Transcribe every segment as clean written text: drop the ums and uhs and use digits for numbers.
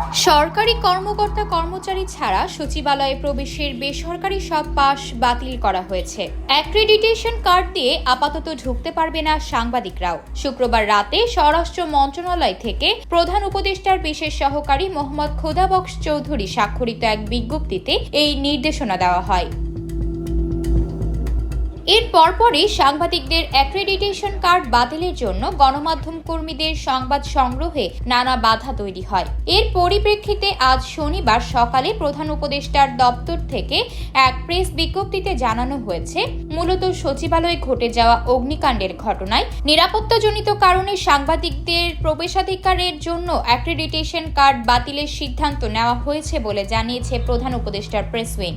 সরকারি কর্মকর্তা কর্মচারী ছাড়া সচিবালয়ে প্রবেশের বেসরকারি সব পাস বাতিল করা হয়েছে। অ্যাক্রেডিটেশন কার্ড দিয়ে আপাতত ঢুকতে পারবে না সাংবাদিকরাও। শুক্রবার রাতে স্বরাষ্ট্র মন্ত্রণালয় থেকে প্রধান উপদেষ্টার বিশেষ সহকারী মোহাম্মদ খোদাবক্স চৌধুরী স্বাক্ষরিত এক বিজ্ঞপ্তিতে এই নির্দেশনা দেওয়া হয়। এর পরপরই সাংবাদিকদের অ্যাক্রেডিটেশন কার্ড বাতিলের জন্য গণমাধ্যম কর্মীদের সংবাদ সংগ্রহে নানা বাধা তৈরি হয়। এর পরিপ্রেক্ষিতে আজ শনিবার সকালে প্রধান উপদেষ্টার দপ্তর থেকে এক প্রেস বিজ্ঞপ্তিতে জানানো হয়েছে, মূলত সচিবালয়ে ঘটে যাওয়া অগ্নিকাণ্ডের ঘটনায় নিরাপত্তাজনিত কারণে সাংবাদিকদের প্রবেশাধিকারের জন্য অ্যাক্রেডিটেশন কার্ড বাতিলের সিদ্ধান্ত নেওয়া হয়েছে বলে জানিয়েছে প্রধান উপদেষ্টার প্রেস উইং।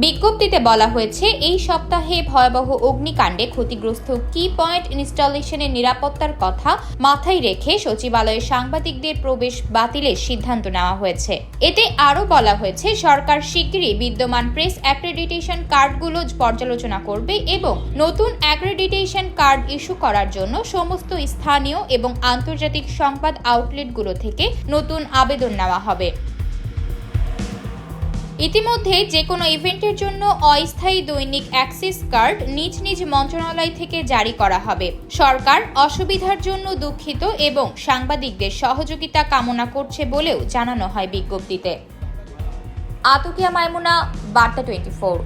বিজ্ঞপ্তিতে বলা হয়েছে, এই সপ্তাহে ভয়াবহ অগ্নিকাণ্ডে ক্ষতিগ্রস্ত কি পয়েন্ট ইনস্টলেশনের নিরাপত্তার কথা মাথায় রেখে সচিবালয়ে সাংবাদিকদের প্রবেশ বাতিলের সিদ্ধান্ত নেওয়া হয়েছে। এতে আরও বলা হয়েছে, সরকার শিগগিরই বিদ্যমান প্রেস অ্যাক্রেডিটেশন কার্ডগুলো পর্যালোচনা করবে এবং নতুন অ্যাক্রেডিটেশন কার্ড ইস্যু করার জন্য সমস্ত স্থানীয় এবং আন্তর্জাতিক সংবাদ আউটলেটগুলো থেকে নতুন আবেদন নেওয়া হবে। ইতিমধ্যে যে কোনো ইভেন্টের জন্য অস্থায়ী দৈনিক অ্যাক্সেস কার্ড নিজ নিজ মন্ত্রণালয় থেকে জারি করা হবে। সরকার অসুবিধার জন্য দুঃখিত এবং সাংবাদিকদের সহযোগিতা কামনা করছে বলেও জানানো হয় বিজ্ঞপ্তিতে। আতকিয়া মাইমুনা, বার্তা 24।